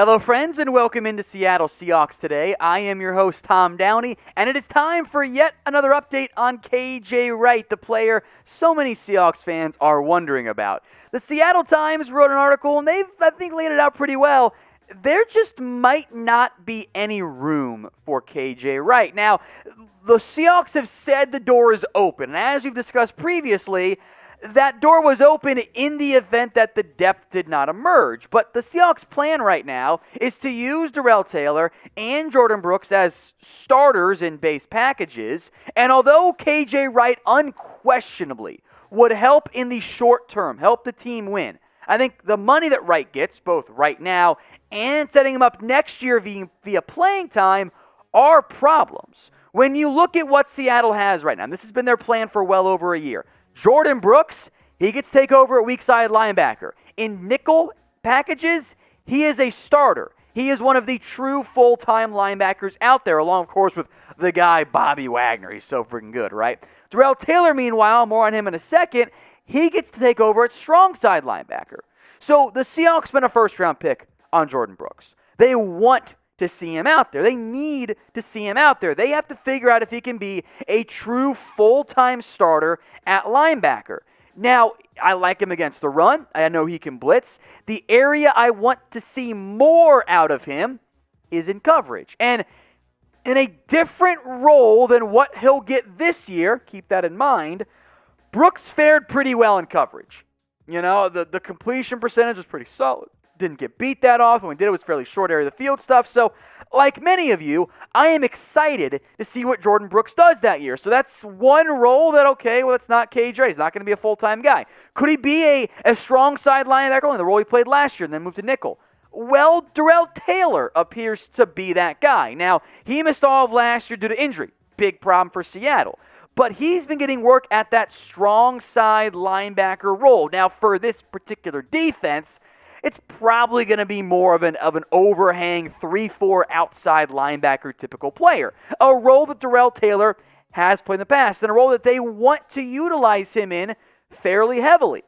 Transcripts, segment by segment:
Hello, friends, and welcome into Seattle Seahawks today. I am your host, Tom Downey, and it is time for yet another update on KJ Wright, the player so many Seahawks fans are wondering about. The Seattle Times wrote an article, and they've, I think, laid it out pretty well. There just might not be any room for KJ Wright. Now, the Seahawks have said the door is open, and as we've discussed previously, that door was open in the event that the depth did not emerge. But the Seahawks' plan right now is to use Darrell Taylor and Jordyn Brooks as starters in base packages. And although KJ Wright unquestionably would help in the short term, help the team win, I think the money that Wright gets, both right now and setting him up next year via playing time, are problems. When you look at what Seattle has right now, and this has been their plan for well over a year, Jordyn Brooks, he gets to take over at weak side linebacker. In nickel packages, he is a starter. He is one of the true full-time linebackers out there, along, of course, with the guy Bobby Wagner. He's so freaking good, right? Darrell Taylor, meanwhile, more on him in a second, he gets to take over at strong side linebacker. So the Seahawks spent a first-round pick on Jordyn Brooks. They want to see him out there. They need to see him out there. They have to figure out if he can be a true full-time starter at linebacker. Now, I like him against the run. I know he can blitz. The area I want to see more out of him is in coverage. And in a different role than what he'll get this year, keep that in mind, Brooks fared pretty well in coverage. You know, the completion percentage was pretty solid. Didn't get beat that often. When we did, it was fairly short area of the field stuff. So, like many of you, I am excited to see what Jordyn Brooks does that year. So that's one role that, okay, well, it's not KJ. He's not going to be a full-time guy. Could he be a strong side linebacker in the role he played last year and then moved to nickel? Well, Darrell Taylor appears to be that guy. Now, he missed all of last year due to injury. Big problem for Seattle. But he's been getting work at that strong side linebacker role. Now, for this particular defense, it's probably going to be more of an overhang 3-4 outside linebacker typical player. A role that Darrell Taylor has played in the past, and a role that they want to utilize him in fairly heavily.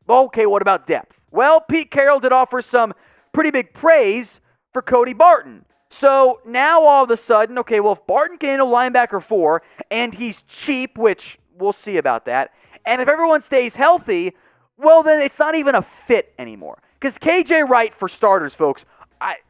Okay, what about depth? Well, Pete Carroll did offer some pretty big praise for Cody Barton. So now all of a sudden, okay, well, if Barton can handle linebacker 4, and he's cheap, which we'll see about that, and if everyone stays healthy, well, then it's not even a fit anymore. Because KJ Wright, for starters, folks,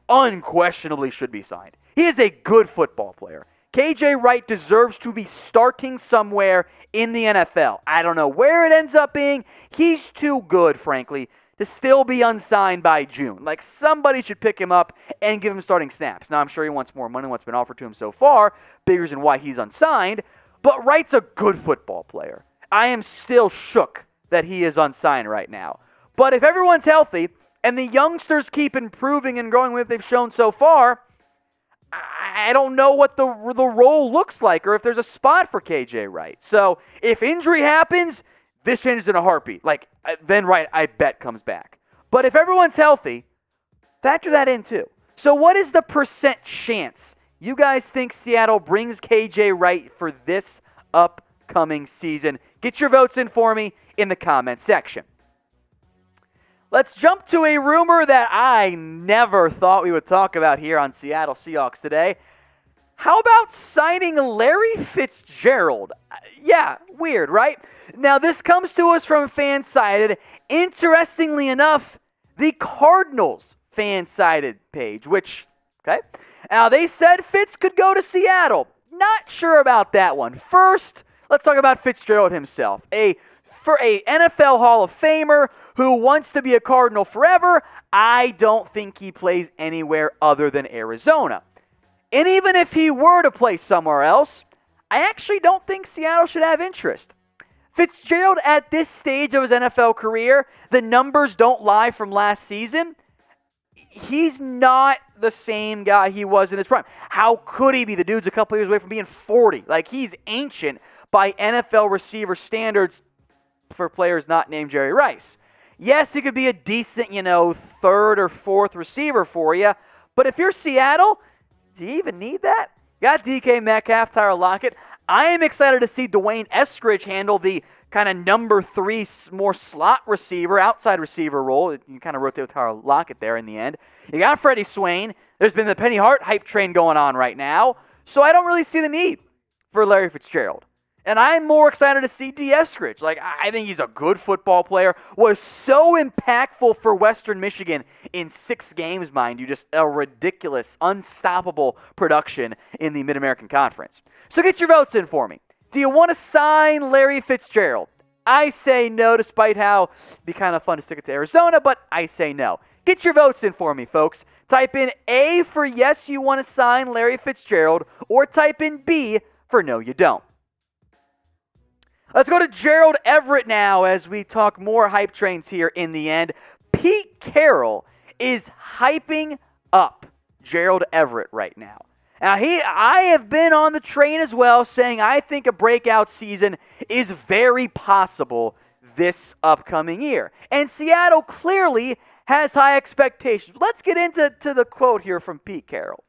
unquestionably should be signed. He is a good football player. KJ Wright deserves to be starting somewhere in the NFL. I don't know where it ends up being. He's too good, frankly, to still be unsigned by June. Like, somebody should pick him up and give him starting snaps. Now, I'm sure he wants more money than what's been offered to him so far. Big reason why he's unsigned. But Wright's a good football player. I am still shook that he is unsigned right now. But if everyone's healthy and the youngsters keep improving and growing what they've shown so far, I don't know what the role looks like or if there's a spot for KJ Wright. So if injury happens, this changes in a heartbeat. Then Wright, I bet, comes back. But if everyone's healthy, factor that in too. So what is the percent chance you guys think Seattle brings KJ Wright for this upcoming season? Get your votes in for me in the comment section. Let's jump to a rumor that I never thought we would talk about here on Seattle Seahawks today. How about signing Larry Fitzgerald? Yeah, weird, right? Now, this comes to us from FanSided. Interestingly enough, the Cardinals FanSided page, which, okay. Now, they said Fitz could go to Seattle. Not sure about that one. First, let's talk about Fitzgerald himself. For a NFL Hall of Famer who wants to be a Cardinal forever, I don't think he plays anywhere other than Arizona. And even if he were to play somewhere else, I actually don't think Seattle should have interest. Fitzgerald, at this stage of his NFL career, the numbers don't lie from last season. He's not the same guy he was in his prime. How could he be? The dude's a couple years away from being 40. He's ancient by NFL receiver standards for players not named Jerry Rice. Yes, he could be a decent, third or fourth receiver for you. But if you're Seattle, do you even need that? Got DK Metcalf, Tyler Lockett. I am excited to see Dwayne Eskridge handle the kind of number 3, more slot receiver, outside receiver role. You kind of rotate with Tyler Lockett there in the end. You got Freddie Swain. There's been the Penny Hart hype train going on right now. So I don't really see the need for Larry Fitzgerald. And I'm more excited to see D. Eskridge. I think he's a good football player. Was so impactful for Western Michigan in 6 games, mind you. Just a ridiculous, unstoppable production in the Mid-American Conference. So get your votes in for me. Do you want to sign Larry Fitzgerald? I say no, despite how it'd be kind of fun to stick it to Arizona, but I say no. Get your votes in for me, folks. Type in A for yes, you want to sign Larry Fitzgerald, or type in B for no, you don't. Let's go to Gerald Everett now as we talk more hype trains here in the end. Pete Carroll is hyping up Gerald Everett right now. Now, I have been on the train as well, saying I think a breakout season is very possible this upcoming year. And Seattle clearly has high expectations. Let's get into the quote here from Pete Carroll.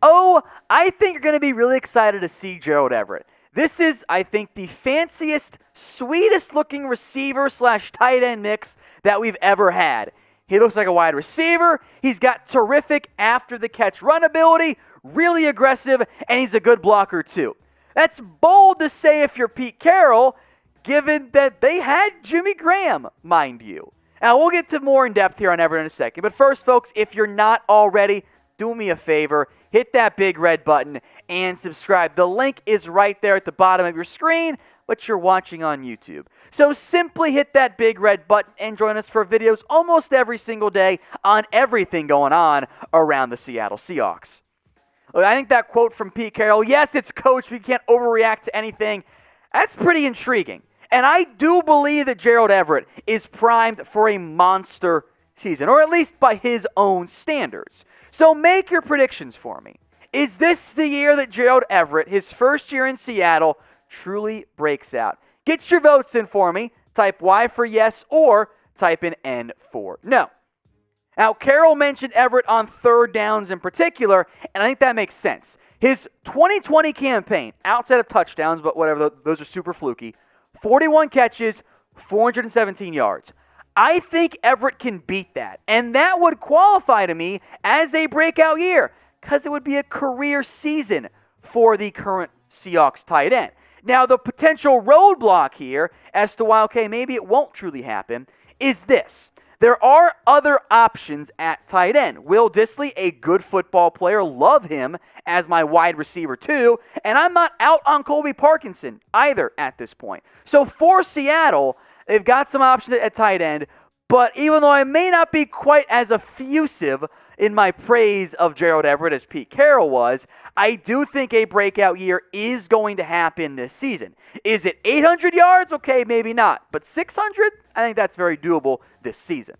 Oh, I think you're going to be really excited to see Gerald Everett. This is, I think, the fanciest, sweetest-looking receiver/tight end mix that we've ever had. He looks like a wide receiver. He's got terrific after-the-catch run ability, really aggressive, and he's a good blocker, too. That's bold to say if you're Pete Carroll, given that they had Jimmy Graham, mind you. Now, we'll get to more in depth here on Everett in a second. But first, folks, if you're not already, do me a favor, hit that big red button and subscribe. The link is right there at the bottom of your screen, but you're watching on YouTube. So simply hit that big red button and join us for videos almost every single day on everything going on around the Seattle Seahawks. I think that quote from Pete Carroll, yes, it's coach, but you can't overreact to anything, that's pretty intriguing. And I do believe that Gerald Everett is primed for a monster season, or at least by his own standards. So make your predictions for me. Is this the year that Gerald Everett, his first year in Seattle, truly breaks out? Get your votes in for me. Type Y for yes or type in N for no. Now, Carroll mentioned Everett on third downs in particular, and I think that makes sense. His 2020 campaign, outside of touchdowns, but whatever, those are super fluky, 41 catches, 417 yards. I think Everett can beat that, and that would qualify to me as a breakout year because it would be a career season for the current Seahawks tight end. Now, the potential roadblock here as to why, okay, maybe it won't truly happen, is this. There are other options at tight end. Will Dissly, a good football player, love him as my wide receiver too, and I'm not out on Colby Parkinson either at this point. So for Seattle, they've got some options at tight end, but even though I may not be quite as effusive in my praise of Gerald Everett as Pete Carroll was, I do think a breakout year is going to happen this season. Is it 800 yards? Okay, maybe not. But 600? I think that's very doable this season.